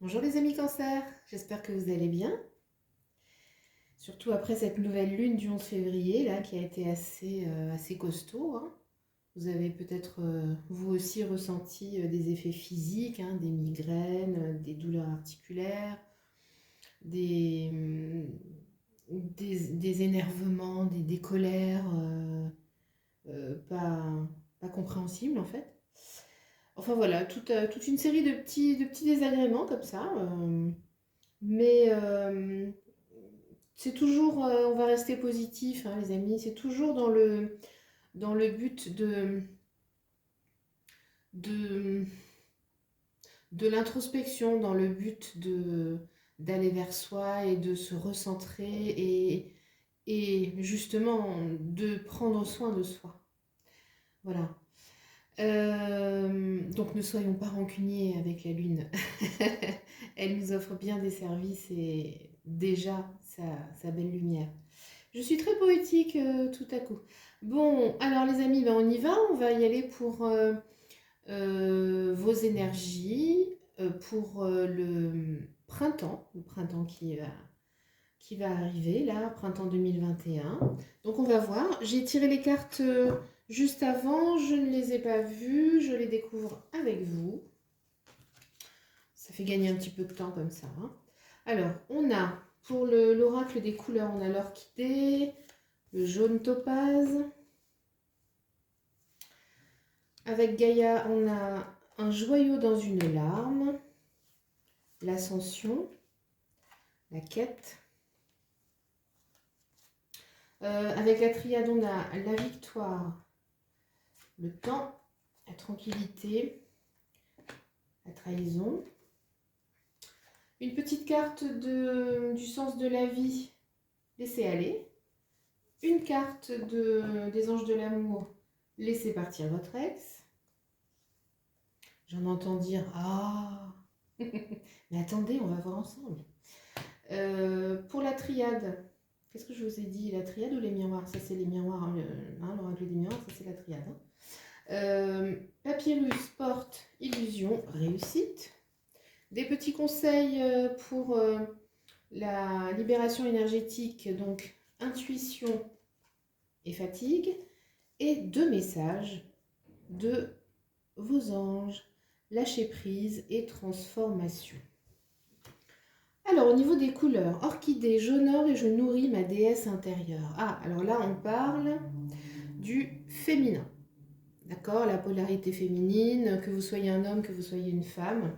Bonjour les amis Cancer, j'espère que vous allez bien. Surtout après cette nouvelle lune du 11 février là, qui a été assez costaud, hein. Vous avez peut-être vous aussi ressenti des effets physiques, hein, des migraines, des douleurs articulaires, des, des énervements, des colères pas compréhensibles en fait. Enfin voilà, toute une série de petits désagréments comme ça. Mais c'est toujours, on va rester positif, hein, les amis, c'est toujours dans le but de, de l'introspection, dans le but d'aller vers soi et de se recentrer et justement de prendre soin de soi. Voilà. Donc ne soyons pas rancuniers avec la Lune. Elle nous offre bien des services et déjà sa belle lumière. Je suis très poétique tout à coup. Bon, alors les amis, ben on va y aller pour vos énergies, pour le printemps qui va arriver, là, printemps 2021. Donc on va voir, j'ai tiré les cartes juste avant, je ne les ai pas vues, je les découvre avec vous. Ça fait gagner un petit peu de temps comme ça, hein. Alors, on a, pour l'oracle des couleurs, on a l'orchidée, le jaune topaz. Avec Gaïa, on a un joyau dans une larme, l'ascension, la quête. Avec la triade, on a la victoire, le temps, la tranquillité, la trahison. Une petite carte du sens de la vie, laissez aller. Une carte des anges de l'amour, laissez partir votre ex. J'en entends dire « Ah !» Mais attendez, on va voir ensemble. Pour la triade, qu'est-ce que je vous ai dit? La triade ou les miroirs? Ça, c'est les miroirs, hein, l'oracle des miroirs, ça, c'est la triade, hein. Papyrus, porte, illusion, réussite. Des petits conseils pour la libération énergétique, donc intuition et fatigue. Et 2 messages de vos anges, lâcher prise et transformation. Alors, au niveau des couleurs, orchidée, j'honore et je nourris ma déesse intérieure. Ah, alors là, on parle du féminin. D'accord? La polarité féminine, que vous soyez un homme, que vous soyez une femme.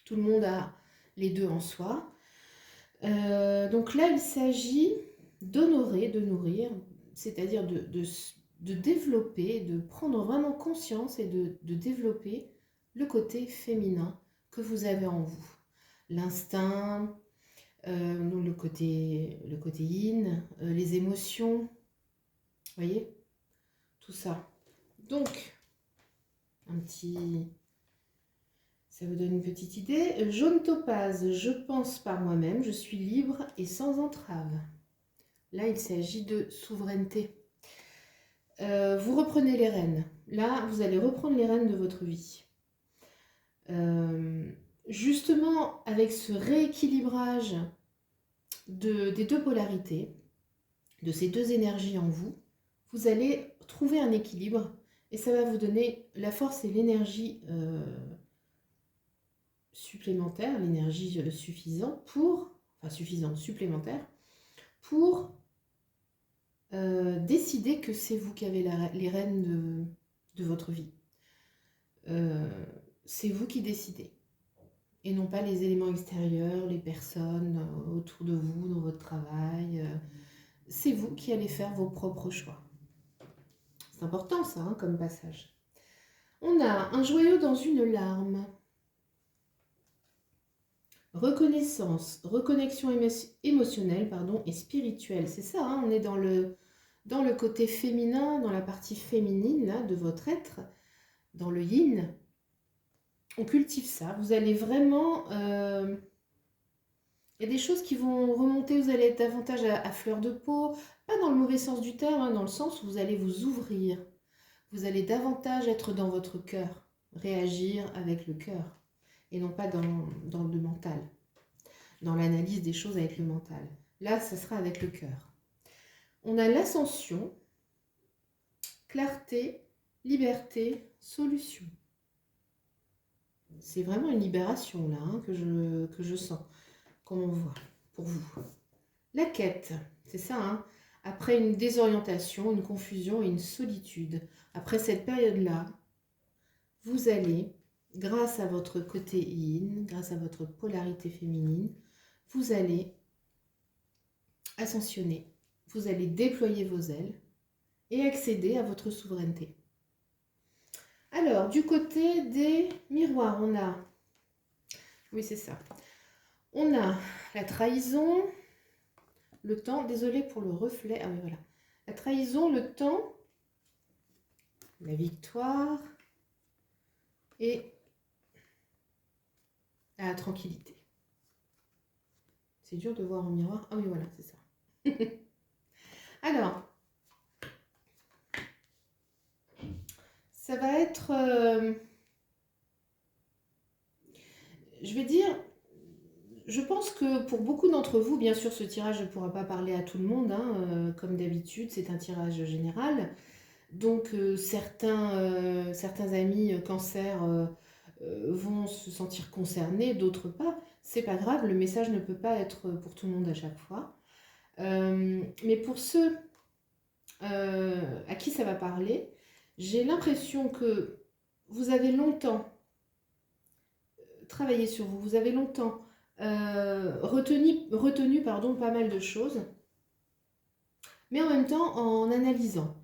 Tout le monde a les deux en soi. Donc là, il s'agit d'honorer, de nourrir, c'est-à-dire de développer, de prendre vraiment conscience et de développer le côté féminin que vous avez en vous. L'instinct, donc le côté yin, les émotions, vous voyez, tout ça. Donc, ça vous donne une petite idée. Jaune topaz, je pense par moi-même, je suis libre et sans entrave. Là, il s'agit de souveraineté. Vous reprenez les rênes. Là, vous allez reprendre les rênes de votre vie. Justement, avec ce rééquilibrage des deux polarités, de ces deux énergies en vous, vous allez trouver un équilibre et ça va vous donner la force et l'énergie supplémentaire, l'énergie suffisante, supplémentaire, pour décider que c'est vous qui avez les rênes de votre vie. C'est vous qui décidez. Et non pas les éléments extérieurs, les personnes autour de vous, dans votre travail. C'est vous qui allez faire vos propres choix. C'est important ça, hein, comme passage. On a un joyau dans une larme. Reconnaissance, reconnexion émotionnelle et spirituelle. C'est ça, hein, on est dans le côté féminin, dans la partie féminine là, de votre être, dans le yin. On cultive ça. Vous allez vraiment... il y a des choses qui vont remonter, vous allez être davantage à fleur de peau, pas dans le mauvais sens du terme, hein, dans le sens où vous allez vous ouvrir. Vous allez davantage être dans votre cœur, réagir avec le cœur. et non pas dans le mental, dans l'analyse des choses avec le mental. Là, ce sera avec le cœur. On a l'ascension, clarté, liberté, solution. C'est vraiment une libération là hein, que je sens, comme on voit pour vous. La quête, c'est ça, hein, après une désorientation, une confusion et une solitude. Après cette période-là, vous allez, grâce à votre côté yin, grâce à votre polarité féminine, vous allez ascensionner, vous allez déployer vos ailes et accéder à votre souveraineté. Alors, du côté des miroirs, on a... Oui, c'est ça. On a la trahison, le temps... Désolée pour le reflet. Ah oui, voilà. La trahison, le temps, la victoire et la tranquillité. C'est dur de voir en miroir. Ah oui, voilà, c'est ça. Alors, ça va être... je vais dire... Je pense que pour beaucoup d'entre vous, bien sûr, ce tirage ne pourra pas parler à tout le monde, hein, comme d'habitude, c'est un tirage général. Donc, certains amis cancer vont se sentir concernés, d'autres pas. C'est pas grave, le message ne peut pas être pour tout le monde à chaque fois. Mais pour ceux à qui ça va parler, j'ai l'impression que vous avez longtemps travaillé sur vous, vous avez longtemps retenu pas mal de choses, mais en même temps en analysant,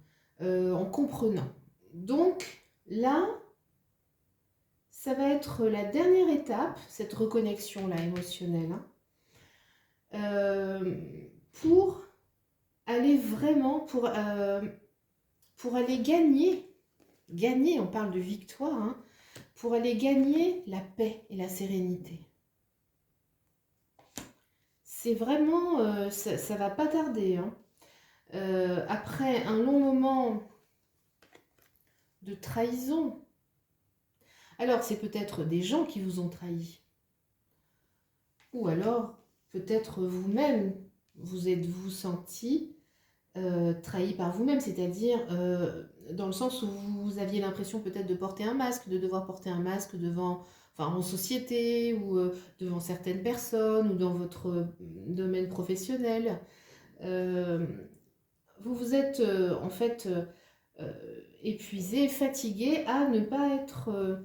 en comprenant. Donc là, ça va être la dernière étape, cette reconnexion-là émotionnelle, hein, pour aller vraiment, pour aller gagner, on parle de victoire, hein, pour aller gagner la paix et la sérénité. C'est vraiment, ça va pas tarder. Hein. Après un long moment de trahison, alors c'est peut-être des gens qui vous ont trahi. Ou alors, peut-être vous-même, vous êtes-vous senti trahi par vous-même, c'est-à-dire dans le sens où vous aviez l'impression peut-être de porter un masque, de devoir porter un masque devant... Enfin, en société ou devant certaines personnes ou dans votre domaine professionnel. Vous vous êtes en fait épuisé, fatigué à ne pas être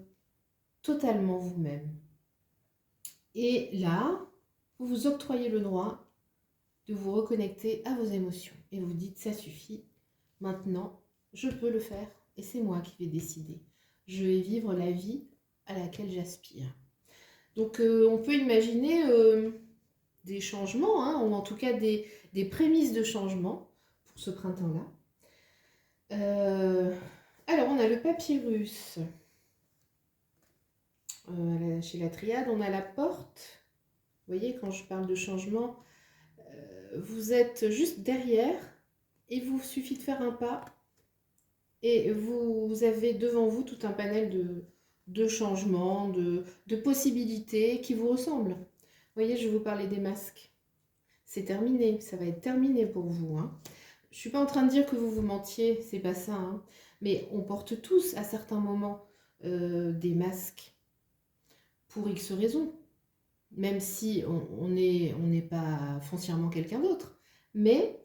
totalement vous-même. Et là, vous vous octroyez le droit de vous reconnecter à vos émotions. Et vous dites, ça suffit, maintenant, je peux le faire et c'est moi qui vais décider. Je vais vivre la vie à laquelle j'aspire. Donc on peut imaginer des changements, hein, ou en tout cas des prémices de changement pour ce printemps-là. Alors on a le papyrus. Chez la triade, on a la porte. Vous voyez, quand je parle de changement, vous êtes juste derrière et il vous suffit de faire un pas et vous avez devant vous tout un panel de changements, de possibilités qui vous ressemblent. Vous voyez, je vais vous parler des masques. C'est terminé, ça va être terminé pour vous. Hein. Je ne suis pas en train de dire que vous vous mentiez, c'est pas ça. Hein. Mais on porte tous à certains moments des masques pour X raisons. Même si on n'est pas foncièrement quelqu'un d'autre. Mais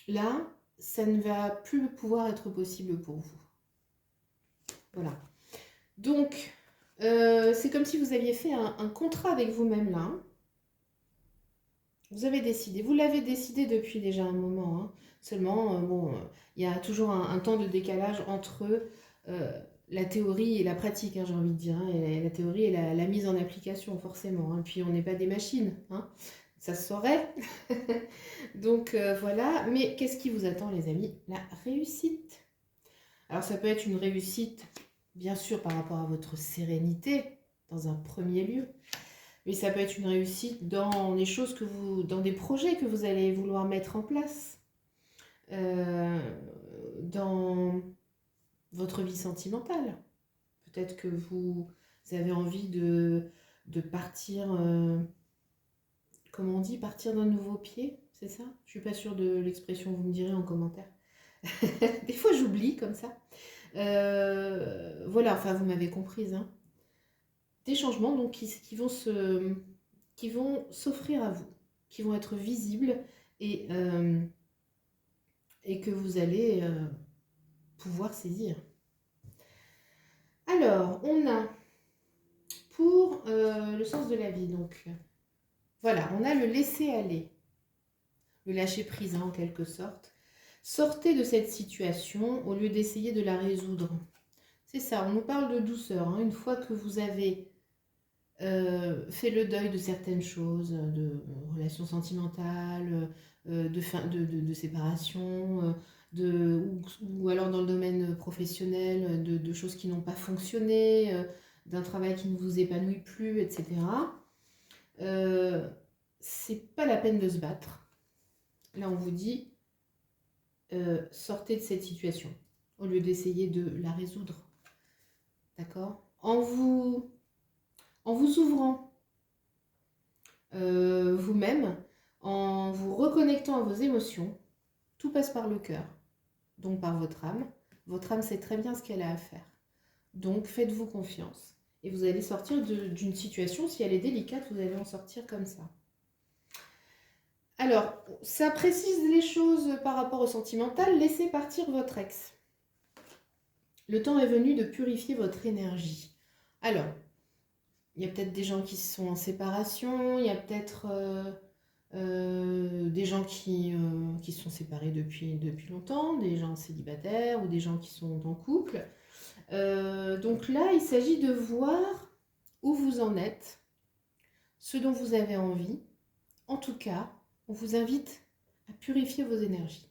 là, ça ne va plus pouvoir être possible pour vous. Voilà. Donc, c'est comme si vous aviez fait un contrat avec vous-même là. Hein. Vous avez décidé. Vous l'avez décidé depuis déjà un moment. Hein. Seulement, bon, il y a toujours un temps de décalage entre la théorie et la pratique, hein, j'ai envie de dire. Hein. Et la théorie et la mise en application, forcément. Hein. Puis, on n'est pas des machines. Hein. Ça se saurait. Donc, voilà. Mais qu'est-ce qui vous attend, les amis? La réussite. Alors, ça peut être une réussite, bien sûr, par rapport à votre sérénité, dans un premier lieu. Mais ça peut être une réussite dans des choses dans des projets que vous allez vouloir mettre en place. Dans votre vie sentimentale. Peut-être que vous Vous avez envie de partir, comment on dit, partir d'un nouveau pied, c'est ça? Je suis pas sûre de l'expression, vous me direz en commentaire. Des fois j'oublie comme ça. Voilà, enfin vous m'avez comprise, hein. Des changements donc qui vont s'offrir à vous, qui vont être visibles et que vous allez pouvoir saisir. Alors, on a pour le sens de la vie, donc voilà, on a le laisser aller, le lâcher prise en quelque sorte. Sortez de cette situation au lieu d'essayer de la résoudre. C'est ça, on nous parle de douceur, hein. Une fois que vous avez fait le deuil de certaines choses, de relations sentimentales, de séparation, ou alors dans le domaine professionnel, de choses qui n'ont pas fonctionné, d'un travail qui ne vous épanouit plus, etc. C'est pas la peine de se battre. Là, on vous dit, sortez de cette situation, au lieu d'essayer de la résoudre. D'accord ? En vous ouvrant vous-même, en vous reconnectant à vos émotions, tout passe par le cœur, donc par votre âme. Votre âme sait très bien ce qu'elle a à faire. Donc faites-vous confiance et vous allez sortir d'une situation, si elle est délicate, vous allez en sortir comme ça. Alors, ça précise les choses par rapport au sentimental. Laissez partir votre ex. Le temps est venu de purifier votre énergie. Alors, il y a peut-être des gens qui sont en séparation, il y a peut-être des gens qui sont séparés depuis longtemps, des gens célibataires ou des gens qui sont en couple. Donc là, il s'agit de voir où vous en êtes, ce dont vous avez envie. En tout cas, on vous invite à purifier vos énergies.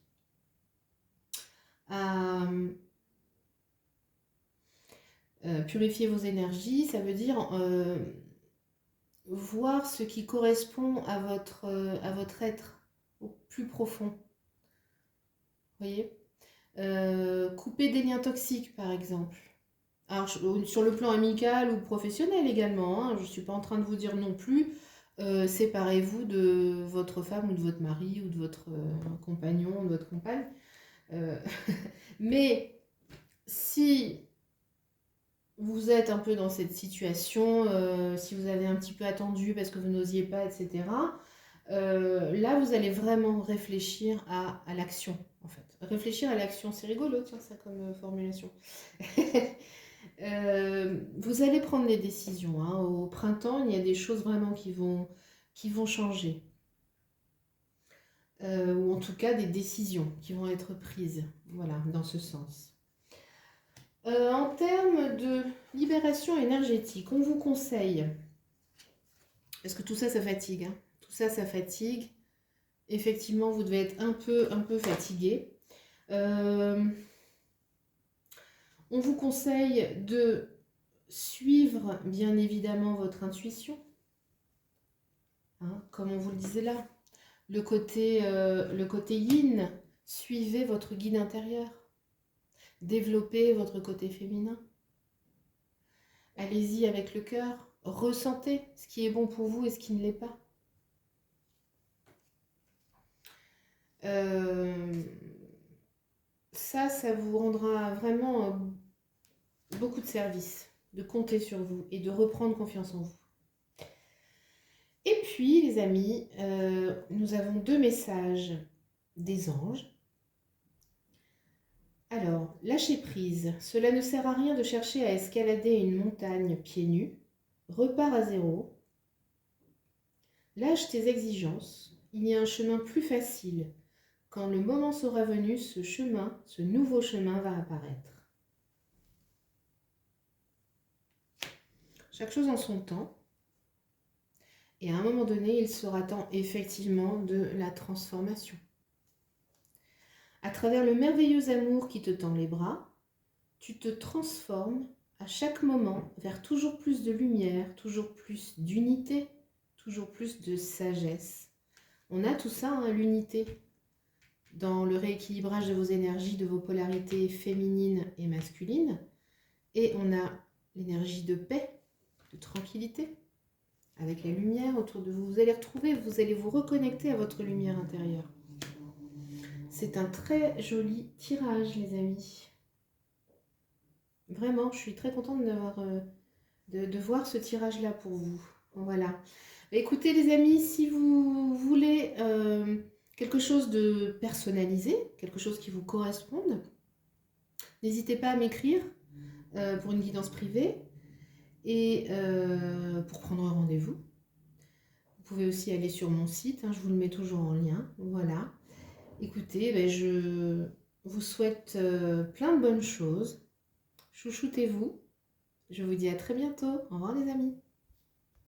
Purifier vos énergies, ça veut dire voir ce qui correspond à votre être au plus profond. Vous voyez ? Couper des liens toxiques, par exemple. Alors, sur le plan amical ou professionnel également, hein, je ne suis pas en train de vous dire non plus, séparez-vous de votre femme ou de votre mari ou de votre compagnon ou de votre compagne. Mais si vous êtes un peu dans cette situation, si vous avez un petit peu attendu parce que vous n'osiez pas, etc., là, vous allez vraiment réfléchir à l'action, en fait. Réfléchir à l'action, c'est rigolo, tiens, ça, comme formulation. Vous allez prendre des décisions, hein. Au printemps, il y a des choses vraiment qui vont changer. Ou en tout cas, des décisions qui vont être prises, voilà, dans ce sens. En termes de libération énergétique, on vous conseille, parce que tout ça, ça fatigue, hein. Tout ça, ça fatigue. Effectivement, vous devez être un peu fatigué. On vous conseille de suivre, bien évidemment, votre intuition. Hein, comme on vous le disait là. Le côté yin, suivez votre guide intérieur. Développez votre côté féminin. Allez-y avec le cœur. Ressentez ce qui est bon pour vous et ce qui ne l'est pas. Ça vous rendra vraiment beaucoup de service, de compter sur vous et de reprendre confiance en vous. Et puis, les amis, nous avons 2 messages des anges. Alors, lâchez prise. Cela ne sert à rien de chercher à escalader une montagne pieds nus. Repars à zéro. Lâche tes exigences. Il y a un chemin plus facile. Quand le moment sera venu, ce nouveau chemin va apparaître. Chaque chose en son temps. Et à un moment donné, il sera temps effectivement de la transformation. À travers le merveilleux amour qui te tend les bras, tu te transformes à chaque moment vers toujours plus de lumière, toujours plus d'unité, toujours plus de sagesse. On a tout ça, hein, l'unité, dans le rééquilibrage de vos énergies, de vos polarités féminines et masculines. Et on a l'énergie de paix, de tranquillité, avec la lumière autour de vous. Vous allez retrouver, vous allez vous reconnecter à votre lumière intérieure. C'est un très joli tirage, les amis. Vraiment, je suis très contente de voir ce tirage-là pour vous. Voilà. Écoutez, les amis, si vous voulez quelque chose de personnalisé, quelque chose qui vous corresponde, n'hésitez pas à m'écrire pour une guidance privée et pour prendre un rendez-vous. Vous pouvez aussi aller sur mon site, hein, je vous le mets toujours en lien. Voilà. Écoutez, ben, je vous souhaite plein de bonnes choses. Chouchoutez-vous. Je vous dis à très bientôt. Au revoir les amis.